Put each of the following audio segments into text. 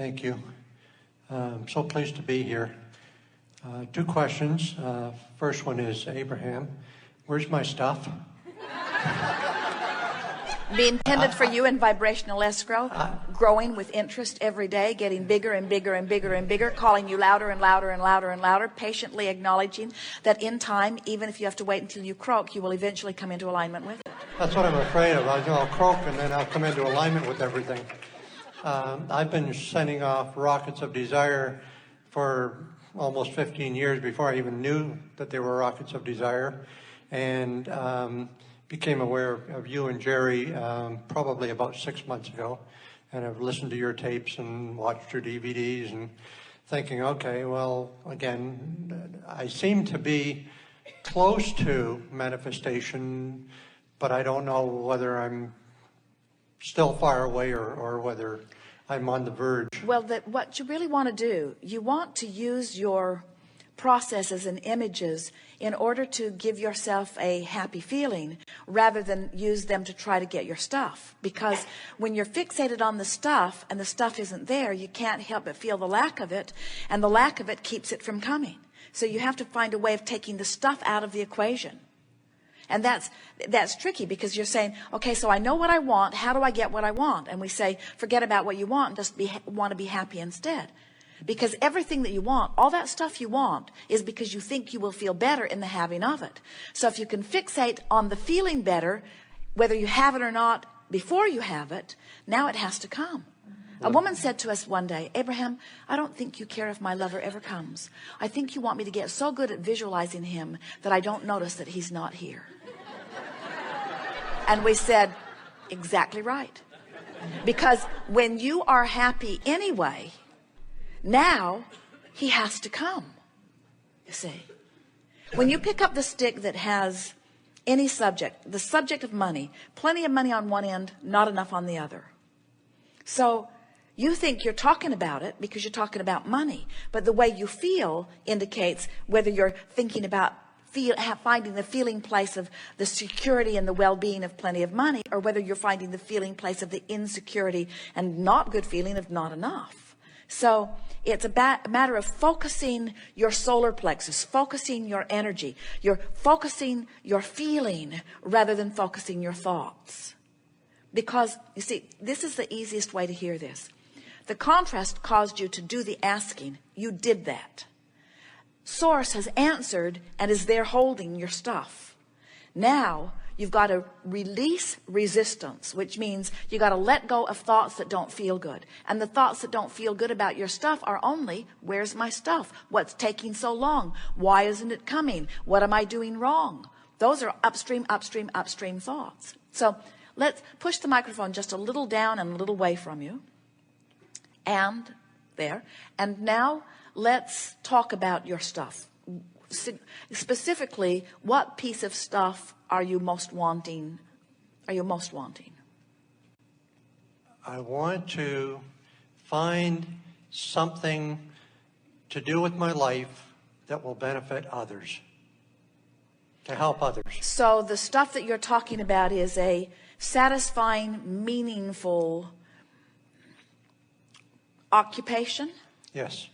Thank you. I'm so pleased to be here. Two questions. First one is, Abraham, where's my stuff? Be intended for you in vibrational escrow, growing with interest every day, getting bigger and bigger and bigger and bigger, calling you louder and louder and louder and louder, patiently acknowledging that in time, even if you have to wait until you croak, you will eventually come into alignment with it. That's what I'm afraid of. I'll croak and then I'll come into alignment with everything. I've been sending off rockets of desire for almost 15 years before I even knew that they were rockets of desire, and became aware of you and Jerry probably about 6 months ago, and I've listened to your tapes and watched your DVDs and thinking, okay, well, again, I seem to be close to manifestation, but I don't know whether I'm still far away or whether I'm on the verge. Well, what you really want to do, you want to use your processes and images in order to give yourself a happy feeling rather than use them to try to get your stuff. Because when you're fixated on the stuff and the stuff isn't there, you can't help but feel the lack of it, and the lack of it keeps it from coming. So you have to find a way of taking the stuff out of the equation. And that's tricky, because you're saying, okay, so I know what I want. How do I get what I want? And we say, forget about what you want and just want to be happy instead. Because everything that you want, all that stuff you want, is because you think you will feel better in the having of it. So if you can fixate on the feeling better, whether you have it or not, before you have it, now it has to come. A woman said to us one day, Abraham, I don't think you care if my lover ever comes. I think you want me to get so good at visualizing him that I don't notice that he's not here. And we said, exactly right. Because when you are happy anyway, now he has to come. You see, when you pick up the stick that has any subject, the subject of money, plenty of money on one end, not enough on the other. So you think you're talking about it because you're talking about money, but the way you feel indicates whether you're thinking about finding the feeling place of the security and the well-being of plenty of money, or whether you're finding the feeling place of the insecurity and not good feeling of not enough. So it's a matter of focusing your solar plexus, focusing your energy, you're focusing your feeling rather than focusing your thoughts. Because, you see, this is the easiest way to hear this. The contrast caused you to do the asking. You did that. Source has answered and is there holding your stuff. Now you've got to release resistance, which means you got to let go of thoughts that don't feel good. And the thoughts that don't feel good about your stuff are only, where's my stuff? What's taking so long? Why isn't it coming? What am I doing wrong? Those are upstream thoughts. So let's push the microphone just a little down and a little away from you. And there. And now let's talk about your stuff. Specifically, what piece of stuff are you most wanting? I want to find something to do with my life that will benefit others, to help others. So the stuff that you're talking about is a satisfying, meaningful occupation? Yes.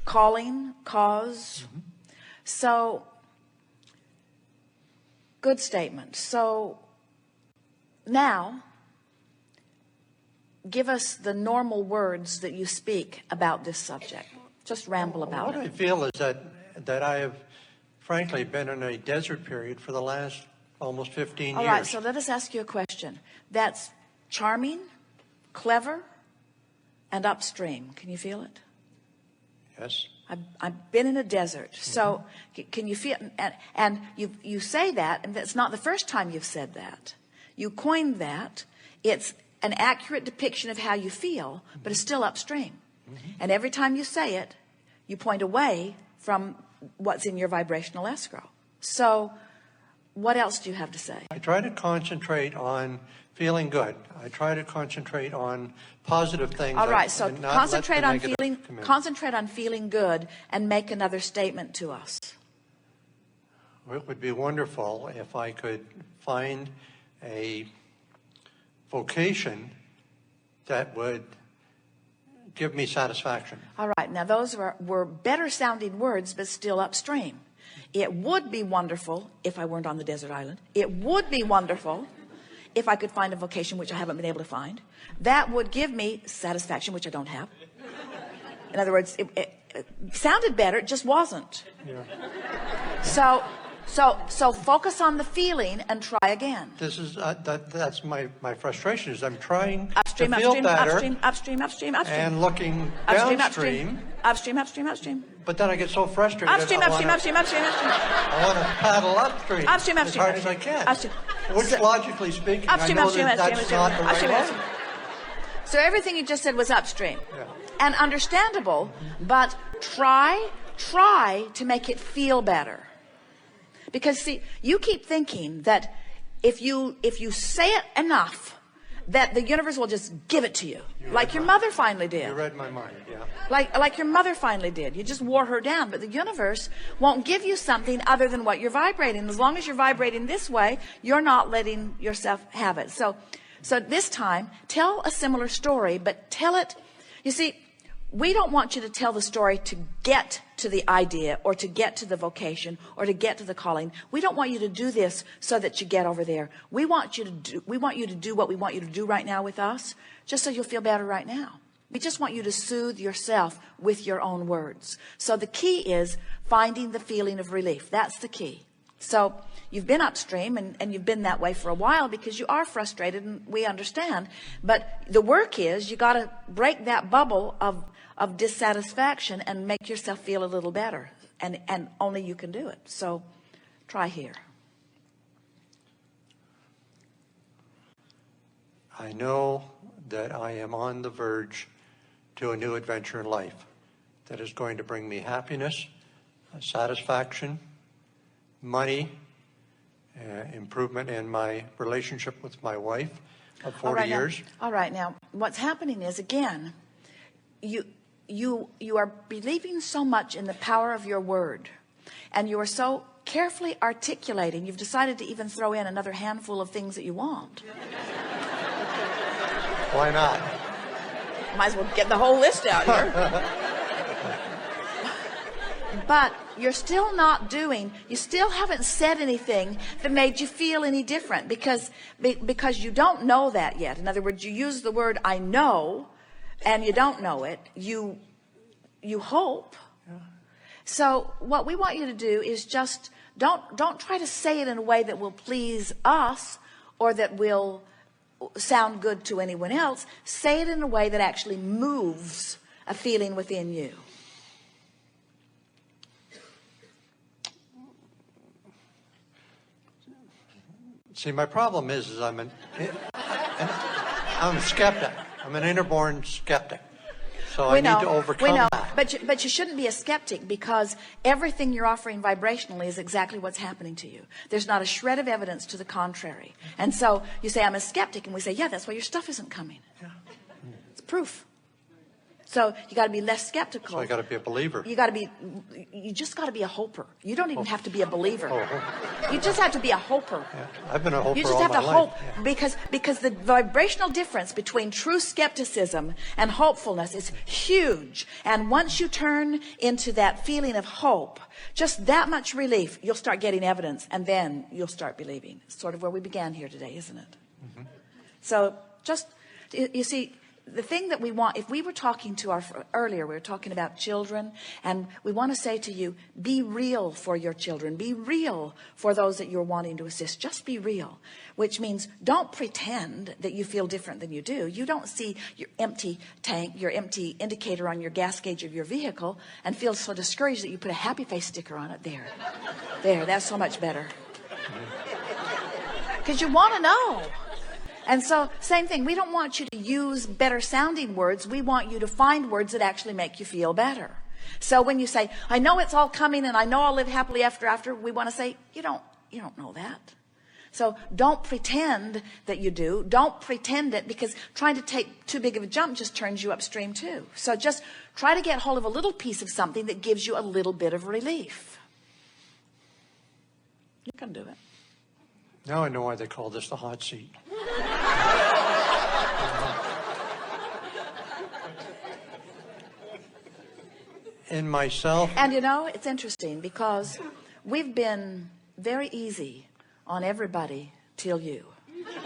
Calling, cause. Mm-hmm. So, good statement. So, now, give us the normal words that you speak about this subject. Just ramble about it. What I feel is that I have, frankly, been in a desert period for the last almost 15 years. All right, so let us ask you a question. That's charming, clever, and upstream. Can you feel it? Yes. I've been in a desert. So can you feel, and you say that, and that's not the first time you've said that. You coined that. It's an accurate depiction of how you feel, but it's still upstream. And every time you say it, you point away from what's in your vibrational escrow. So what else do you have to say? I try to concentrate on feeling good. I try to concentrate on positive things. All right, so concentrate on feeling good and make another statement to us. It would be wonderful if I could find a vocation that would give me satisfaction. All right. Now, those were better sounding words, but still upstream. It would be wonderful if I weren't on the desert island. It would be wonderful if I could find a vocation, which I haven't been able to find. That would give me satisfaction, which I don't have. In other words, it sounded better. It just wasn't. Yeah. So focus on the feeling and try again. This is that's my frustration. Is I'm trying Upstream, to feel upstream, better upstream, and looking upstream, downstream. upstream. But then I get so frustrated. Upstream. I want to paddle upstream as hard as I can. Which, logically speaking, I know that's not the right way. So everything you just said was upstream. Yeah. And understandable, but try to make it feel better. Because see, you keep thinking that if you say it enough, that the universe will just give it to you, like your mother finally did. You read my mind, yeah. Like your mother finally did. You just wore her down, but the universe won't give you something other than what you're vibrating. As long as you're vibrating this way, you're not letting yourself have it. So this time, tell a similar story, but tell it. You see, we don't want you to tell the story to get to the idea or to get to the vocation or to get to the calling. We don't want you to do this so that you get over there. We want you to do what we want you to do right now with us, just so you'll feel better right now. We just want you to soothe yourself with your own words. So the key is finding the feeling of relief. That's the key. So you've been upstream and you've been that way for a while because you are frustrated, and we understand. But the work is you got to break that bubble of dissatisfaction and make yourself feel a little better. And only you can do it. So try here. I know that I am on the verge to a new adventure in life that is going to bring me happiness, satisfaction, money, improvement in my relationship with my wife of 40 years. All right, now, what's happening is, again, you are believing so much in the power of your word, and you are so carefully articulating, you've decided to even throw in another handful of things that you want. Why not? Might as well get the whole list out here. But you still haven't said anything that made you feel any different because you don't know that yet. In other words, you use the word I know and you don't know it. You hope. Yeah. So what we want you to do is just don't try to say it in a way that will please us or that will sound good to anyone else. Say it in a way that actually moves a feeling within you. See, my problem is I'm a skeptic. I'm an inner-born skeptic. So I need to overcome that. But you shouldn't be a skeptic because everything you're offering vibrationally is exactly what's happening to you. There's not a shred of evidence to the contrary. And so you say, I'm a skeptic. And we say, yeah, that's why your stuff isn't coming. Yeah. It's proof. So you got to be less skeptical. So I got to be a believer. You just got to be a hoper. You don't even have to be a believer. Oh. You just have to be a hoper. Yeah. I've been a hoper You just all have my to life. hope Yeah. because the vibrational difference between true skepticism and hopefulness is huge. And once you turn into that feeling of hope, just that much relief, you'll start getting evidence, and then you'll start believing. It's sort of where we began here today, isn't it? Mm-hmm. So just, you see, the thing that we want, if we were talking to earlier, we were talking about children, and we want to say to you, be real for your children. Be real for those that you're wanting to assist. Just be real, which means don't pretend that you feel different than you do. You don't see your empty tank, your empty indicator on your gas gauge of your vehicle and feel so discouraged that you put a happy face sticker on it. There, that's so much better. Because you want to know. And so, same thing, we don't want you to use better sounding words. We want you to find words that actually make you feel better. So when you say, I know it's all coming and I know I'll live happily after, we want to say, you don't know that. So don't pretend that you do. Don't pretend it, because trying to take too big of a jump just turns you upstream too. So just try to get hold of a little piece of something that gives you a little bit of relief. You can do it. Now I know why they call this the hot seat. In myself. And you know, it's interesting because we've been very easy on everybody till you.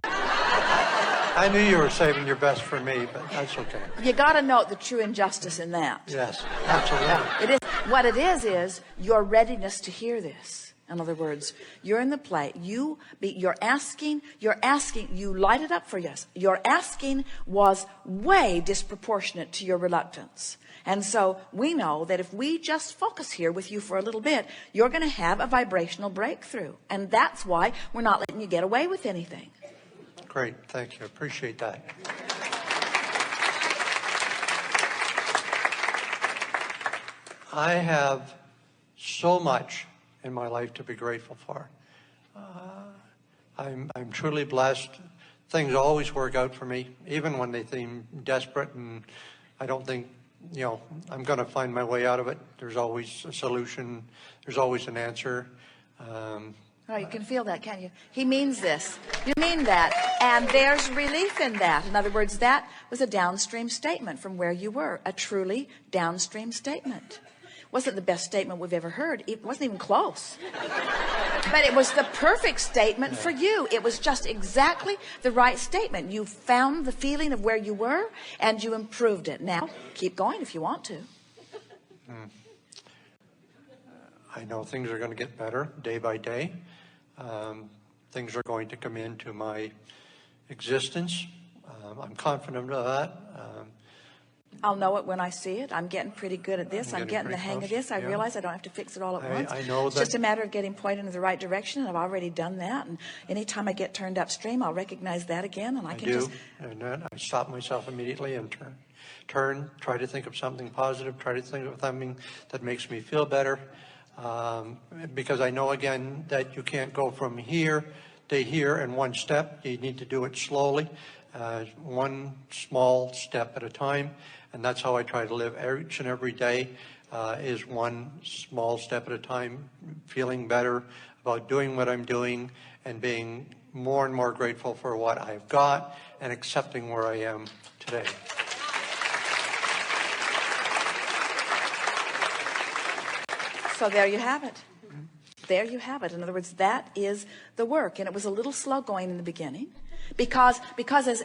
I knew you were saving your best for me, but that's okay. You got to note the true injustice in that. Yes, absolutely. It is what it is your readiness to hear this. In other words, you're in the play. You're asking. You light it up for us. Your asking was way disproportionate to your reluctance. And so we know that if we just focus here with you for a little bit, you're going to have a vibrational breakthrough. And that's why we're not letting you get away with anything. Great. Thank you. Appreciate that. I have so much in my life to be grateful for. I'm truly blessed. Things always work out for me, even when they seem desperate, and I don't think, I'm going to find my way out of it. There's always a solution. There's always an answer. Oh, you can feel that, can't you? He means this. You mean that. And there's relief in that. In other words, that was a downstream statement from where you were. A truly downstream statement. Wasn't the best statement we've ever heard. It wasn't even close. But it was the perfect statement for you. It was just exactly the right statement. You found the feeling of where you were and you improved it. Now, keep going if you want to. I know things are going to get better day by day. Things are going to come into my existence. I'm confident of that. I'll know it when I see it. I'm getting pretty good at this. I'm getting the hang of this. I yeah. realize I don't have to fix it all at once. I know it's that. just a matter of getting pointed in the right direction, and I've already done that. And anytime I get turned upstream, I'll recognize that again, and I can just... And then I stop myself immediately and turn, try to think of something positive, try to think of something that makes me feel better. Because I know, again, that you can't go from here to here in one step. You need to do it slowly, one small step at a time. And that's how I try to live each and every day, is one small step at a time, feeling better about doing what I'm doing and being more and more grateful for what I've got and accepting where I am today. So there you have it. There you have it. In other words, that is the work. And it was a little slow going in the beginning because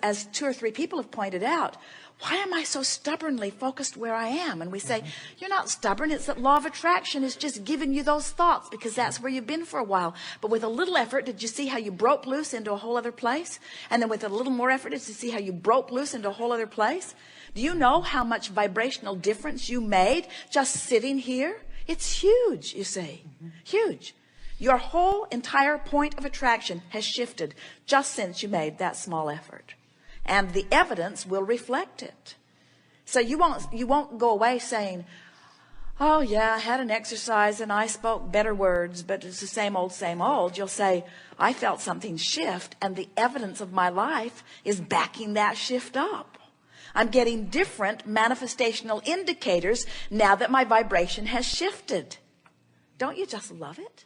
as two or three people have pointed out, why am I so stubbornly focused where I am? And we say, you're not stubborn. It's that law of attraction is just giving you those thoughts because that's where you've been for a while. But with a little effort, did you see how you broke loose into a whole other place? And then with a little more effort, did you see how you broke loose into a whole other place? Do you know how much vibrational difference you made just sitting here? It's huge, you see. Huge. Your whole entire point of attraction has shifted just since you made that small effort. And the evidence will reflect it. So you won't go away saying, oh yeah, I had an exercise and I spoke better words, but it's the same old, same old. You'll say, I felt something shift, and the evidence of my life is backing that shift up. I'm getting different manifestational indicators now that my vibration has shifted. Don't you just love it?